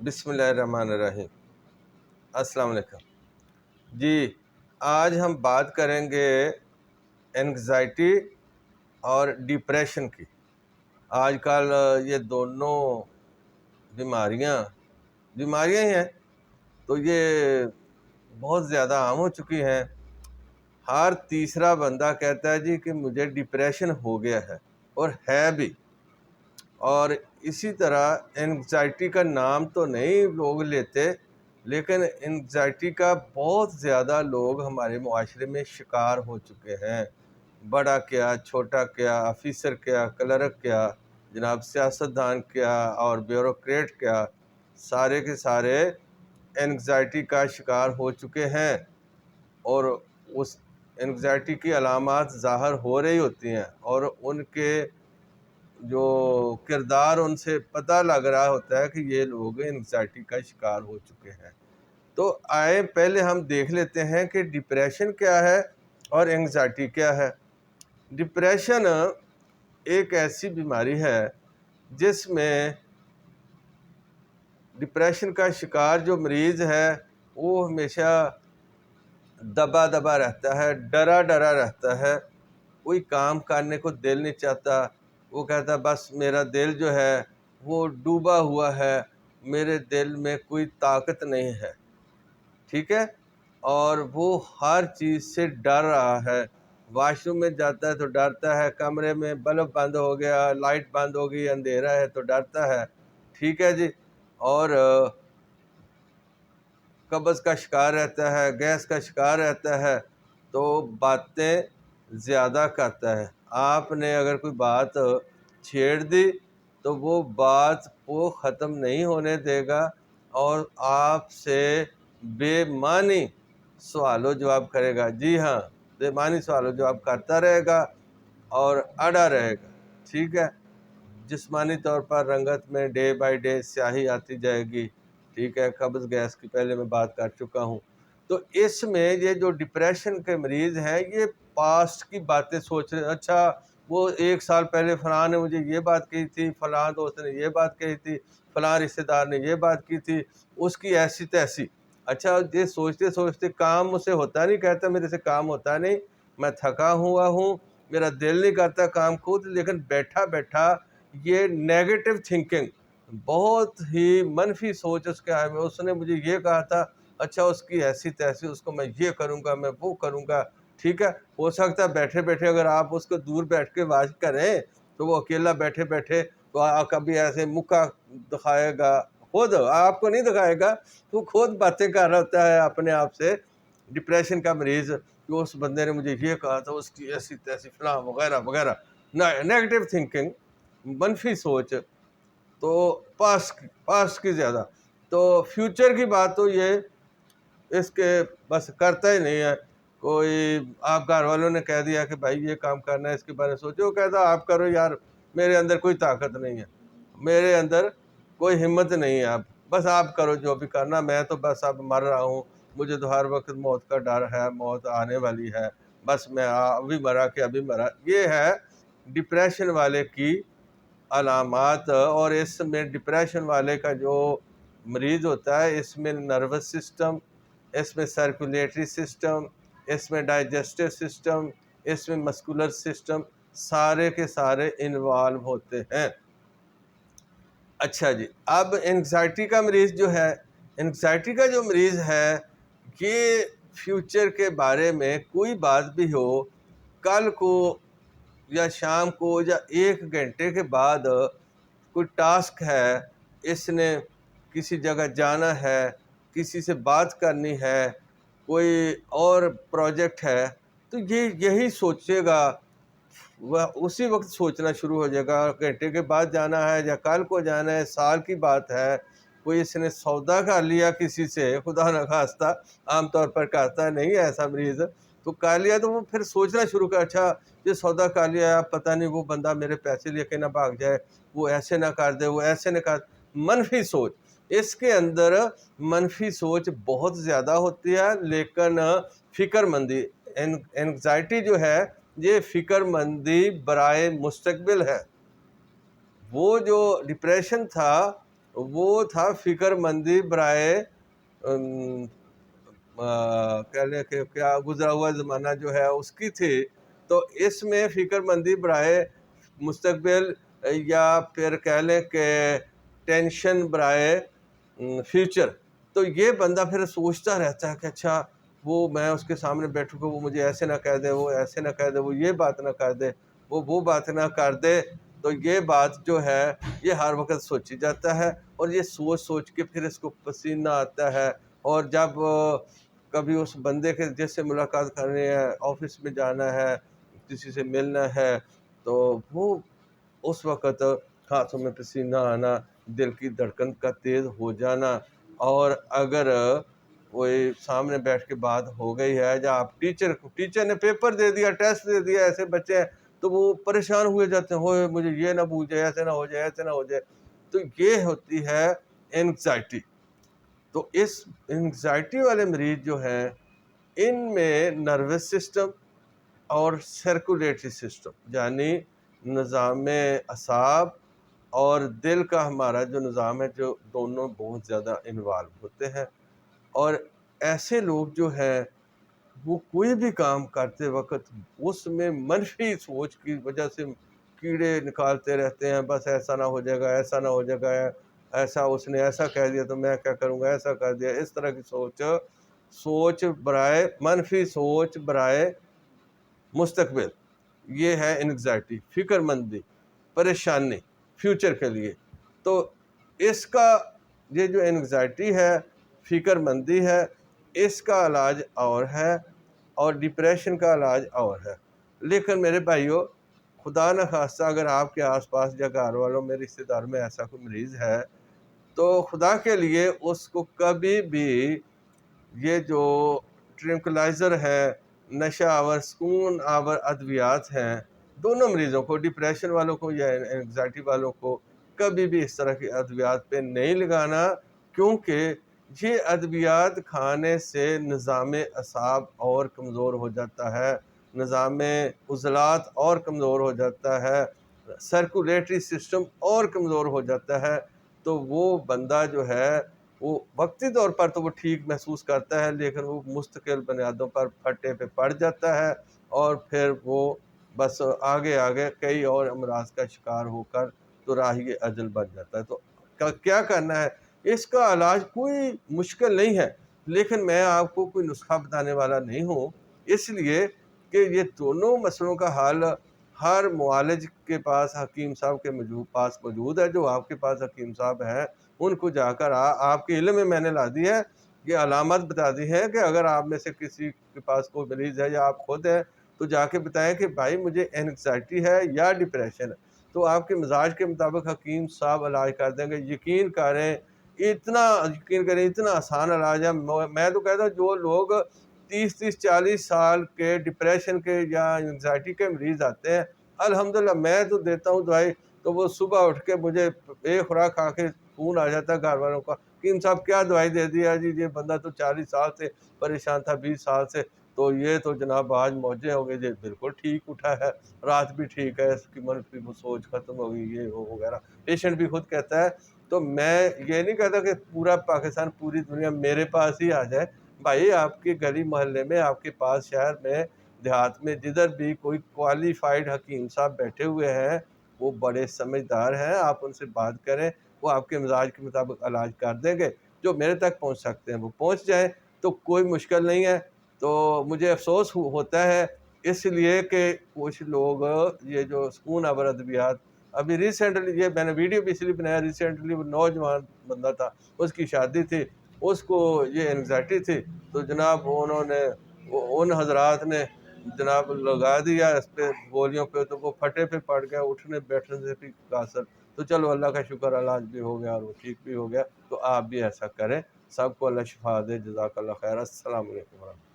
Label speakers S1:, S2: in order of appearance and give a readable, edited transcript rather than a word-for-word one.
S1: بسم اللہ الرحمن الرحیم۔ السلام علیکم جی۔ آج ہم بات کریں گے اینگزائٹی اور ڈپریشن کی۔ آج کل یہ دونوں بیماریاں ہی ہیں، تو یہ بہت زیادہ عام ہو چکی ہیں۔ ہر تیسرا بندہ کہتا ہے جی کہ مجھے ڈپریشن ہو گیا ہے، اور ہے بھی۔ اور اسی طرح اینگزائٹی کا نام تو نہیں لوگ لیتے، لیکن اینگزائٹی کا بہت زیادہ لوگ ہمارے معاشرے میں شکار ہو چکے ہیں۔ بڑا کیا، چھوٹا کیا، آفیسر کیا، کلرک کیا، جناب سیاستدان کیا، اور بیوروکریٹ کیا، سارے کے سارے اینگزائٹی کا شکار ہو چکے ہیں، اور اس اینگزائٹی کی علامات ظاہر ہو رہی ہوتی ہیں، اور ان کے جو کردار ان سے پتہ لگ رہا ہوتا ہے کہ یہ لوگ اینگزائٹی کا شکار ہو چکے ہیں۔ تو آئے پہلے ہم دیکھ لیتے ہیں کہ ڈپریشن کیا ہے اور اینگزائٹی کیا ہے۔ ڈپریشن ایک ایسی بیماری ہے جس میں ڈپریشن کا شکار جو مریض ہے وہ ہمیشہ دبا دبا رہتا ہے، ڈرا ڈرا رہتا ہے، کوئی کام کرنے کو دل نہیں چاہتا۔ وہ کہتا بس میرا دل جو ہے وہ ڈوبا ہوا ہے، میرے دل میں کوئی طاقت نہیں ہے، ٹھیک ہے، اور وہ ہر چیز سے ڈر رہا ہے۔ واش روم میں جاتا ہے تو ڈرتا ہے، کمرے میں بلب بند ہو گیا، لائٹ بند ہو گئی، اندھیرا ہے تو ڈرتا ہے، ٹھیک ہے جی۔ اور قبض کا شکار رہتا ہے، گیس کا شکار رہتا ہے، تو باتیں زیادہ کرتا ہے۔ آپ نے اگر کوئی بات چھیڑ دی تو وہ بات کو ختم نہیں ہونے دے گا، اور آپ سے بے معنی سوال و جواب کرے گا۔ جی ہاں، بے معنی سوال و جواب کرتا رہے گا اور اڑا رہے گا، ٹھیک ہے۔ جسمانی طور پر رنگت میں ڈے بائی ڈے سیاہی آتی جائے گی، ٹھیک ہے۔ قبض گیس کی پہلے میں بات کر چکا ہوں۔ تو اس میں یہ جو ڈپریشن کے مریض ہیں یہ پاسٹ کی باتیں سوچ رہے ہیں، اچھا وہ 1 سال پہلے فلاں نے مجھے یہ بات کہی تھی، فلاں دوست نے یہ بات کہی تھی، فلاں رشتہ دار نے یہ بات کی تھی، اس کی ایسی تیسی۔ اچھا یہ سوچتے سوچتے کام مجھ سے ہوتا نہیں، کہتا میرے سے کام ہوتا نہیں، میں تھکا ہوا ہوں، میرا دل نہیں کرتا کام خود، لیکن بیٹھا بیٹھا یہ نیگیٹو تھنکنگ، بہت ہی منفی سوچ اس کے آئے میں، اس نے مجھے یہ کہا تھا، اچھا اس کی ایسی تیسی، اس کو میں یہ کروں گا، میں وہ کروں گا، ٹھیک ہے۔ ہو سکتا ہے بیٹھے بیٹھے اگر آپ اس کو دور بیٹھ کے واچ کریں تو وہ اکیلا بیٹھے بیٹھے تو کبھی ایسے مکہ دکھائے گا، خود آپ کو نہیں دکھائے گا، تو خود باتیں کر رہا ہوتا ہے اپنے آپ سے۔ ڈپریشن کا مریض کہ اس بندے نے مجھے یہ کہا تھا، اس کی ایسی تیسی فلاں وغیرہ وغیرہ، نیگیٹو تھنکنگ، منفی سوچ، تو پاسٹ کی زیادہ۔ تو فیوچر کی بات تو یہ اس کے بس کرتا ہی نہیں ہے۔ کوئی آپ گھر والوں نے کہہ دیا کہ بھائی یہ کام کرنا ہے، اس کے بارے میں سوچو، وہ کہتا آپ کرو یار، میرے اندر کوئی طاقت نہیں ہے، میرے اندر کوئی ہمت نہیں ہے، بس آپ کرو جو بھی کرنا، میں تو بس اب مر رہا ہوں، مجھے تو ہر وقت موت کا ڈر ہے، موت آنے والی ہے، بس میں ابھی مرا کہ ابھی مرا۔ یہ ہے ڈپریشن والے کی علامات۔ اور اس میں ڈپریشن والے کا جو مریض ہوتا ہے، اس میں نروس سسٹم، اس میں سرکولیٹری سسٹم، اس میں ڈائجسٹو سسٹم، اس میں مسکولر سسٹم، سارے کے سارے انوالو ہوتے ہیں۔ اچھا جی، اب انگزائٹی کا مریض جو ہے، انگزائٹی کا جو مریض ہے، یہ فیوچر کے بارے میں کوئی بات بھی ہو، کل کو یا شام کو یا 1 گھنٹے کے بعد کوئی ٹاسک ہے، اس نے کسی جگہ جانا ہے، کسی سے بات کرنی ہے، کوئی اور پروجیکٹ ہے، تو یہ یہی سوچے گا، وہ اسی وقت سوچنا شروع ہو جائے گا، گھنٹے کے بعد جانا ہے یا کل کو جانا ہے، سال کی بات ہے، کوئی اس نے سودا کر لیا کسی سے، خدا نخواستہ، عام طور پر کرتا نہیں ایسا مریض، تو کر لیا تو وہ پھر سوچنا شروع کر، اچھا یہ سودا کر لیا، پتہ نہیں وہ بندہ میرے پیسے لے کے نہ بھاگ جائے، وہ ایسے نہ کر دے، وہ ایسے نہ کر، منفی سوچ۔ اس کے اندر منفی سوچ بہت زیادہ ہوتی ہے، لیکن فکر مندی، اینگزائٹی جو ہے یہ فکر مندی برائے مستقبل ہے۔ وہ جو ڈپریشن تھا وہ تھا فکر مندی برائے کہہ لیں کہ کیا گزرا ہوا زمانہ جو ہے اس کی تھی، تو اس میں فکر مندی برائے مستقبل، یا پھر کہہ لیں کہ ٹینشن برائے فیوچر. تو یہ بندہ پھر سوچتا رہتا ہے کہ اچھا وہ میں اس کے سامنے بیٹھوں گا، وہ مجھے ایسے نہ کہہ دے، وہ ایسے نہ کہہ دے، وہ یہ بات نہ کر دے، وہ بات نہ کر دے. تو یہ بات جو ہے یہ ہر وقت سوچی جاتا ہے، اور یہ سوچ سوچ کے پھر اس کو پسینہ آتا ہے. اور جب کبھی اس بندے کے جس سے ملاقات کرنی ہے، آفس میں جانا ہے، کسی سے ملنا ہے، تو وہ اس وقت ہاتھوں میں پسینہ آنا، دل کی دھڑکن کا تیز ہو جانا. اور اگر کوئی سامنے بیٹھ کے بات ہو گئی ہے، یا آپ ٹیچر نے پیپر دے دیا، ٹیسٹ دے دیا، ایسے بچے ہیں تو وہ پریشان ہوئے جاتے ہیں، ہوئے مجھے یہ نہ پوچھے، ایسے نہ ہو جائے، ایسے نہ ہو جائے. تو یہ ہوتی ہے اینگزائٹی. تو اس اینگزائٹی والے مریض جو ہیں، ان میں نروس سسٹم اور سرکولیٹری سسٹم، یعنی نظام اعصاب اور دل کا ہمارا جو نظام ہے، جو دونوں بہت زیادہ انوالو ہوتے ہیں. اور ایسے لوگ جو ہیں وہ کوئی بھی کام کرتے وقت اس میں منفی سوچ کی وجہ سے کیڑے نکالتے رہتے ہیں. بس ایسا نہ ہو جائے گا، ایسا نہ ہو جائے گا، ایسا اس نے ایسا کہہ دیا تو میں کیا کروں گا، ایسا کر دیا. اس طرح کی سوچ برائے منفی سوچ برائے مستقبل، یہ ہے انگزائٹی، فکر مندی، پریشانی فیوچر کے لیے. تو اس کا یہ جو انگزائٹی ہے، فکر مندی ہے، اس کا علاج اور ہے، اور ڈپریشن کا علاج اور ہے. لیکن میرے بھائیو، خدا نہ خواستہ اگر آپ کے آس پاس یا گھر والوں میں، رشتہ دار میں ایسا کوئی مریض ہے، تو خدا کے لیے اس کو کبھی بھی یہ جو ٹرنکلائزر ہے، نشہ آور سکون آور ادویات ہیں، دونوں مریضوں کو، ڈپریشن والوں کو یا انگزائٹی والوں کو، کبھی بھی اس طرح کی ادویات پہ نہیں لگانا. کیونکہ یہ ادویات کھانے سے نظام اعصاب اور کمزور ہو جاتا ہے، نظام عضلات اور کمزور ہو جاتا ہے، سرکولیٹری سسٹم اور کمزور ہو جاتا ہے. تو وہ بندہ جو ہے وہ وقتی طور پر تو وہ ٹھیک محسوس کرتا ہے، لیکن وہ مستقل بنیادوں پر پھٹے پہ پڑ جاتا ہے، اور پھر وہ بس آگے کئی اور امراض کا شکار ہو کر تو راہی اجل بن جاتا ہے. تو کیا کرنا ہے؟ اس کا علاج کوئی مشکل نہیں ہے، لیکن میں آپ کو کوئی نسخہ بتانے والا نہیں ہوں، اس لیے کہ یہ دونوں مسئلوں کا حل ہر معالج کے پاس، حکیم صاحب کے پاس موجود ہے. جو آپ کے پاس حکیم صاحب ہیں، ان کو جا کر آپ کے علم میں نے لا دی ہے، یہ علامت بتا دی ہے کہ اگر آپ میں سے کسی کے پاس کوئی مریض ہے یا آپ خود ہیں، تو جا کے بتائیں کہ بھائی مجھے اینگزائٹی ہے یا ڈپریشن ہے. تو آپ کے مزاج کے مطابق حکیم صاحب علاج کر دیں گے. یقین کریں، اتنا آسان علاج ہے. میں تو کہتا ہوں جو لوگ 30-40 سال کے ڈپریشن کے یا انگزائٹی کے مریض آتے ہیں، الحمدللہ میں تو دیتا ہوں دوائی، تو وہ صبح اٹھ کے مجھے ایک خوراک کھا کے فون آ جاتا ہے گھر والوں کا، حکیم صاحب کیا دوائی دے دیا جی، یہ بندہ تو 40 سال سے پریشان تھا، 20 سال سے، تو یہ تو جناب آج موجے ہو گئے، یہ بالکل ٹھیک اٹھا ہے، رات بھی ٹھیک ہے، اس کی منفی سوچ ختم ہو گئی، یہ وہ وغیرہ. پیشنٹ بھی خود کہتا ہے. تو میں یہ نہیں کہتا کہ پورا پاکستان، پوری دنیا میرے پاس ہی آ جائے. بھائی آپ کے گلی محلے میں، آپ کے پاس شہر میں، دیہات میں، جدھر بھی کوئی کوالیفائڈ حکیم صاحب بیٹھے ہوئے ہیں، وہ بڑے سمجھدار ہیں، آپ ان سے بات کریں، وہ آپ کے مزاج کے مطابق علاج کر دیں گے. جو میرے تک پہنچ سکتے ہیں وہ پہنچ جائیں، تو کوئی مشکل نہیں ہے. تو مجھے افسوس ہوتا ہے اس لیے کہ کچھ لوگ یہ جو سکون آور ادویات، ابھی ریسنٹلی، یہ میں نے ویڈیو بھی اس لیے بنایا، ریسنٹلی وہ نوجوان بندہ تھا، اس کی شادی تھی، اس کو یہ انگزائٹی تھی، تو جناب انہوں نے، ان حضرات نے جناب لگا دیا اس پہ گولیوں پہ، تو وہ پھٹے پہ پڑ گیا، اٹھنے بیٹھنے سے بھی قاصر. تو چلو اللہ کا شکر، علاج بھی ہو گیا اور وہ ٹھیک بھی ہو گیا. تو آپ بھی ایسا کریں. سب کو اللہ شفا دے. جزاک اللہ خیر. السلام علیکم ورحمۃ اللہ.